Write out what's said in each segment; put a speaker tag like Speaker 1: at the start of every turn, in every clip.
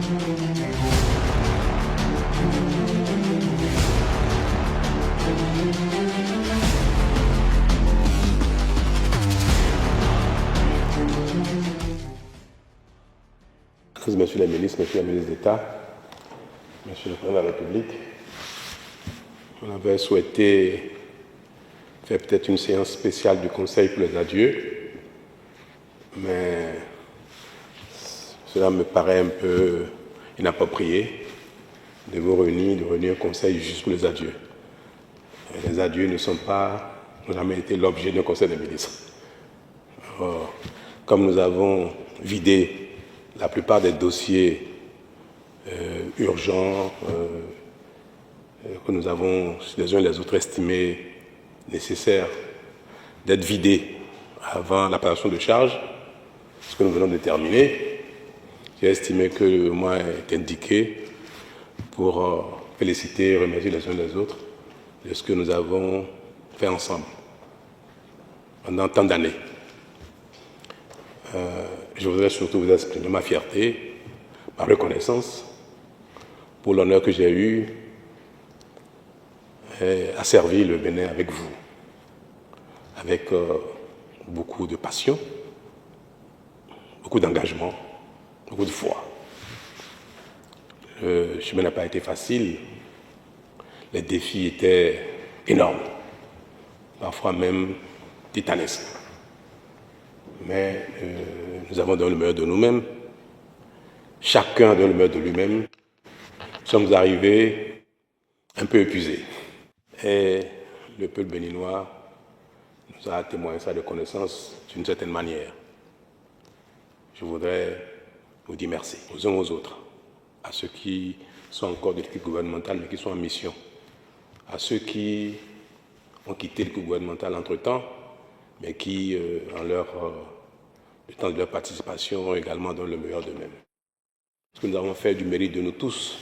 Speaker 1: Monsieur le ministre, Monsieur le ministre d'État, Monsieur le Président de la République, on avait souhaité faire peut-être une séance spéciale du Conseil pour les adieux, mais cela me paraît un peu inapproprié de vous réunir, de réunir un Conseil juste pour les adieux. Les adieux n'ont jamais été l'objet d'un Conseil des ministres. Or, comme nous avons vidé la plupart des dossiers urgents que nous avons les uns et les autres estimés nécessaires d'être vidés avant la passation de charge, ce que nous venons de terminer, j'ai estimé que le moment est indiqué pour féliciter et remercier les uns et les autres de ce que nous avons fait ensemble pendant tant d'années. Je voudrais surtout vous exprimer ma fierté, ma reconnaissance pour l'honneur que j'ai eu à servir le Bénin avec vous, avec beaucoup de passion, beaucoup d'engagement, beaucoup de foi. Le chemin n'a pas été facile, les défis étaient énormes, parfois même titanesques. Mais nous avons donné le meilleur de nous-mêmes, chacun a donné le meilleur de lui-même. Nous sommes arrivés un peu épuisés. Et le peuple béninois nous a témoigné sa reconnaissance d'une certaine manière. Je voudrais vous dire merci aux uns aux autres, à ceux qui sont encore de l'équipe gouvernementale mais qui sont en mission, à ceux qui ont quitté l'équipe gouvernementale entre-temps mais qui, le temps de leur participation, ont également donné le meilleur d'eux-mêmes. Ce que nous avons fait du mérite de nous tous.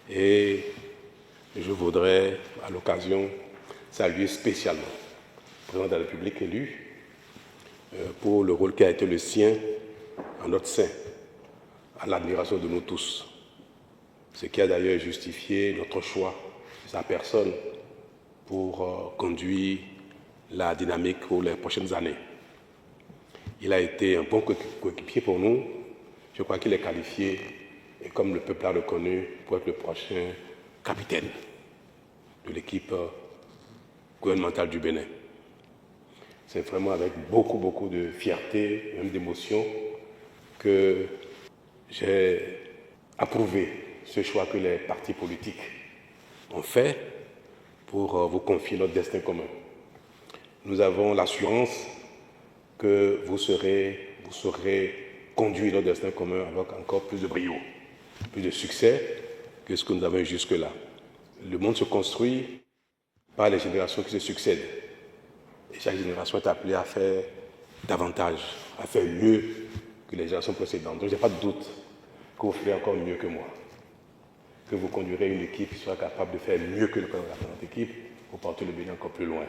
Speaker 1: Et je voudrais, à l'occasion, saluer spécialement le président de la République élu pour le rôle qui a été le sien en notre sein, à l'admiration de nous tous. Ce qui a d'ailleurs justifié notre choix de sa personne pour conduire la dynamique pour les prochaines années. Il a été un bon coéquipier pour nous. Je crois qu'il est qualifié, et comme le peuple l'a reconnu, pour être le prochain capitaine de l'équipe gouvernementale du Bénin. C'est vraiment avec beaucoup de fierté, même d'émotion, que j'ai approuvé ce choix que les partis politiques ont fait pour vous confier notre destin commun. Nous avons l'assurance que vous saurez conduire notre destin commun avec encore plus de brio, plus de succès que ce que nous avons eu jusque-là. Le monde se construit par les générations qui se succèdent. Et chaque génération est appelée à faire davantage, à faire mieux que les générations précédentes. Donc je n'ai pas de doute que vous ferez encore mieux que moi, que vous conduirez une équipe qui sera capable de faire mieux que le président de la présente équipe pour porter le Bénin encore plus loin.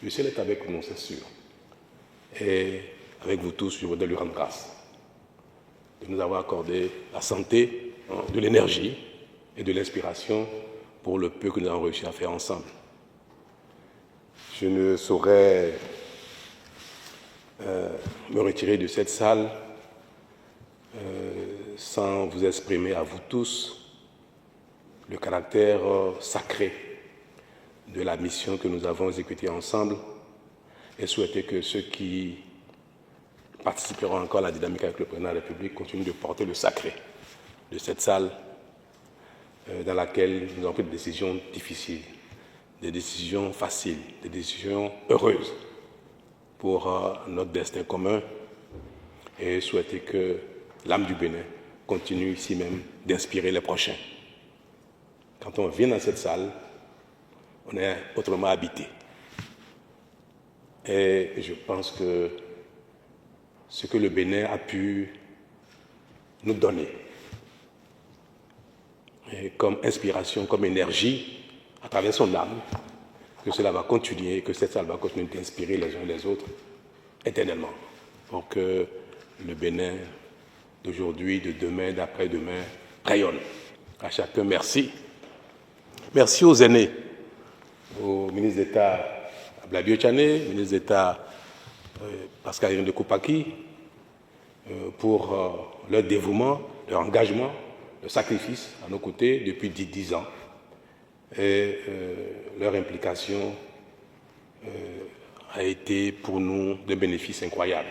Speaker 1: Le ciel est avec nous, c'est sûr. Et avec vous tous, je voudrais lui rendre grâce de nous avoir accordé la santé, de l'énergie et de l'inspiration pour le peu que nous avons réussi à faire ensemble. Je ne saurais me retirer de cette salle sans vous exprimer à vous tous le caractère sacré de la mission que nous avons exécutée ensemble et souhaiter que ceux qui participeront encore à la dynamique avec le président de la République continuent de porter le sacré de cette salle dans laquelle nous avons pris des décisions difficiles, des décisions faciles, des décisions heureuses pour notre destin commun et souhaiter que l'âme du Bénin continue ici même d'inspirer les prochains. Quand on vient dans cette salle, on est autrement habité. Et je pense que ce que le Bénin a pu nous donner et comme inspiration, comme énergie, à travers son âme, que cela va continuer, que cette salle va continuer d'inspirer les uns et les autres éternellement, pour que le Bénin d'aujourd'hui, de demain, d'après-demain, rayonnent. À chacun, merci. Merci aux aînés, au ministre d'État Ablaye Tchané, ministre d'État Pascal Irène de Koupaki, pour leur dévouement, leur engagement, leur sacrifice à nos côtés depuis 10 ans et leur implication a été pour nous de bénéfices incroyables.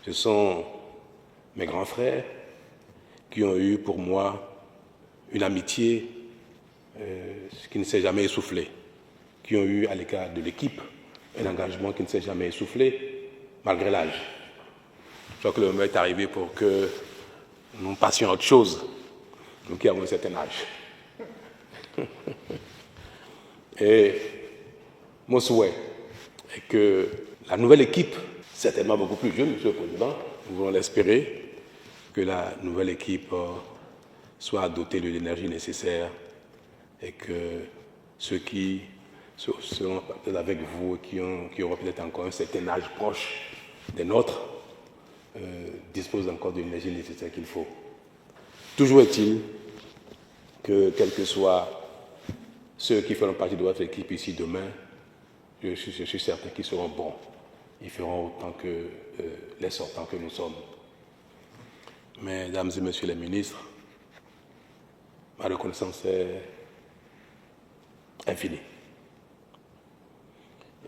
Speaker 1: Ce sont mes grands frères qui ont eu pour moi une amitié qui ne s'est jamais essoufflée, qui ont eu à l'égard de l'équipe un engagement qui ne s'est jamais essoufflé malgré l'âge. Je crois que le moment est arrivé pour que nous passions à autre chose, nous qui avons un certain âge. Et mon souhait est que la nouvelle équipe, certainement beaucoup plus jeune, Monsieur le Président, nous voulons l'espérer, que la nouvelle équipe soit dotée de l'énergie nécessaire et que ceux qui seront peut-être avec vous et qui auront peut-être encore un certain âge proche des nôtres disposent encore de l'énergie nécessaire qu'il faut. Toujours est-il que, quels que soient ceux qui feront partie de votre équipe ici demain, je suis certain qu'ils seront bons. Ils feront autant que les sortants que nous sommes. Mesdames et messieurs les ministres, ma reconnaissance est infinie.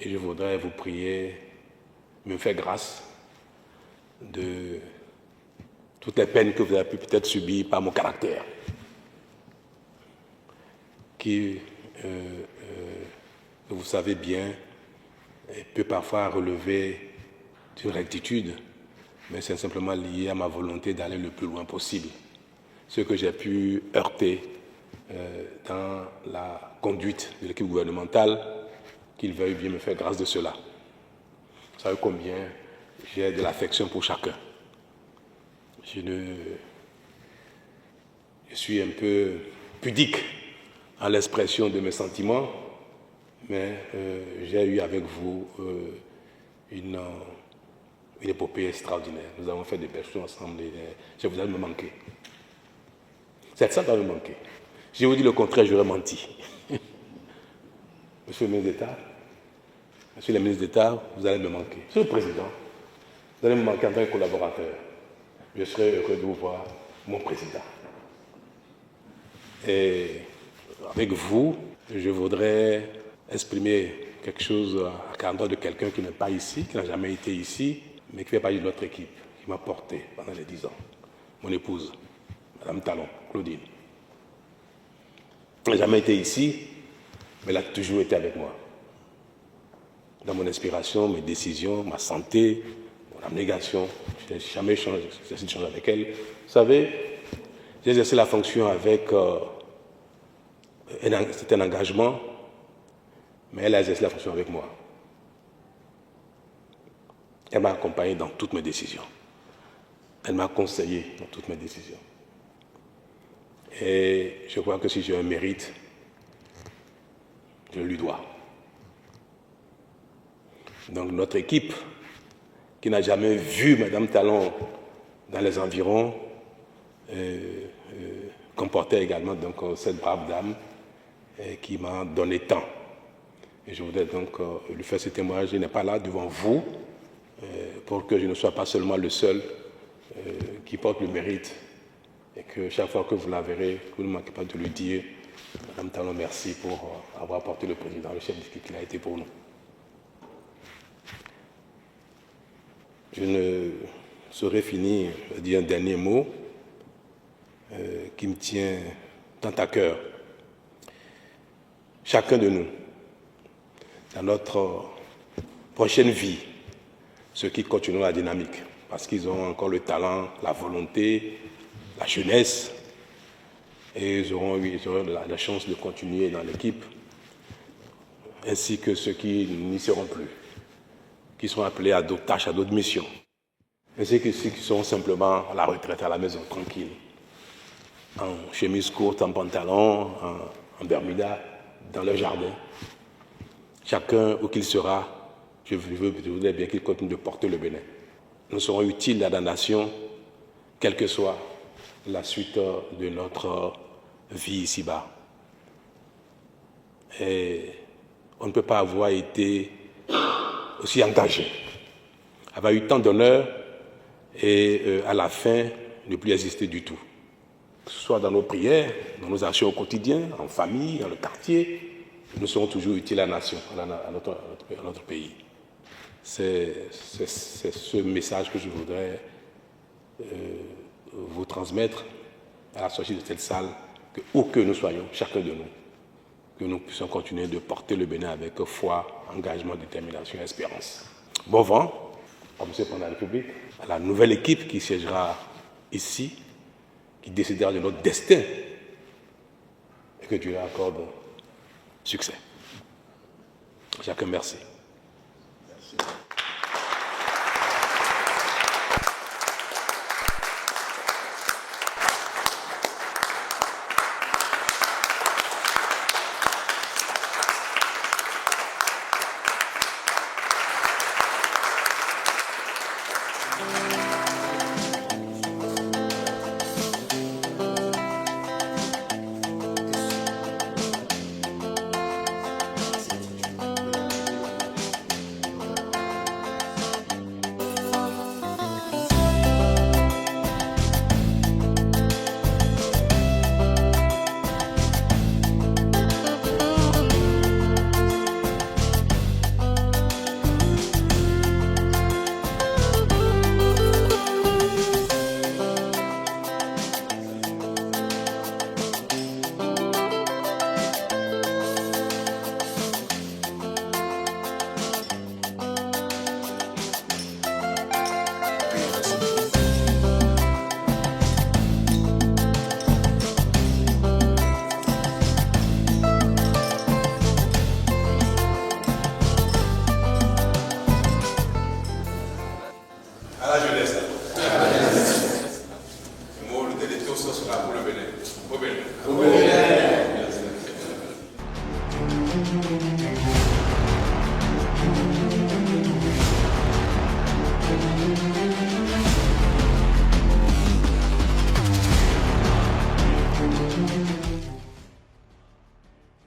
Speaker 1: Et je voudrais vous prier, me faire grâce de toutes les peines que vous avez pu peut-être subir par mon caractère, qui, vous savez bien, peut parfois relever d'une rectitude, mais c'est simplement lié à ma volonté d'aller le plus loin possible. Ce que j'ai pu heurter dans la conduite de l'équipe gouvernementale, qu'il veuille bien me faire grâce de cela. Vous savez combien j'ai de l'affection pour chacun. Je suis un peu pudique en l'expression de mes sentiments, mais j'ai eu avec vous une épopée extraordinaire. Nous avons fait des belles choses ensemble et je vous ai me manquer. C'est ça doit me manquer. Je vous dis le contraire, j'aurais menti. Monsieur le ministre d'État, Monsieur le ministre d'État, vous allez me manquer. Monsieur le Président, vous allez me manquer en tant que collaborateur. Je serai heureux de vous voir, mon Président. Et avec vous, je voudrais exprimer quelque chose à l'endroit de quelqu'un qui n'est pas ici, qui n'a jamais été ici, mais qui fait partie de notre équipe, qui m'a porté pendant les 10 ans. Mon épouse, Madame Talon, Claudine. Elle n'a jamais été ici, mais elle a toujours été avec moi. Dans mon inspiration, mes décisions, ma santé, mon abnégation, je n'ai jamais changé, j'ai essayé de changer avec elle. Vous savez, j'ai exercé la fonction avec un engagement, mais elle a exercé la fonction avec moi. Elle m'a accompagné dans toutes mes décisions. Elle m'a conseillé dans toutes mes décisions. Et je crois que si j'ai un mérite, je lui dois. Donc notre équipe, qui n'a jamais vu Madame Talon dans les environs, comportait également donc cette brave dame qui m'a donné tant. Et je voudrais donc lui faire ce témoignage. Je n'ai pas là devant vous pour que je ne sois pas seulement le seul qui porte le mérite et que chaque fois que vous la verrez, vous ne manquez pas de lui dire Madame Talon, merci pour avoir porté le président, le chef d'équipe qu'il a été pour nous. Je ne saurais finir de dire un dernier mot qui me tient tant à cœur. Chacun de nous, dans notre prochaine vie, ceux qui continueront la dynamique, parce qu'ils ont encore le talent, la volonté, la jeunesse, et ils auront la chance de continuer dans l'équipe, ainsi que ceux qui n'y seront plus, qui seront appelés à d'autres tâches, à d'autres missions, ainsi que ceux qui seront simplement à la retraite, à la maison, tranquille, en chemise courte, en pantalon, en bermuda, dans leur jardin. Chacun où qu'il sera, je voudrais bien qu'il continue de porter le Bénin. nous serons utiles à la nation, quelle que soit la suite de notre vie ici-bas. Et on ne peut pas avoir été aussi engagé, avoir eu tant d'honneur et à la fin ne plus exister du tout. Que ce soit dans nos prières, dans nos actions au quotidien, en famille, dans le quartier, nous serons toujours utiles à la nation, à notre pays. C'est ce message que je voudrais vous transmettre à la sortie de cette salle, que où que nous soyons, chacun de nous, que nous puissions continuer de porter le Bénin avec foi, engagement, détermination et espérance. Bon vent au Monsieur le Président de la République, à la nouvelle équipe qui siégera ici, qui décidera de notre destin, et que Dieu leur accorde succès. Chacun, merci. À la jeunesse. Le mot de l'élection sera pour le Bénin. Au Bénin. Au Bénin.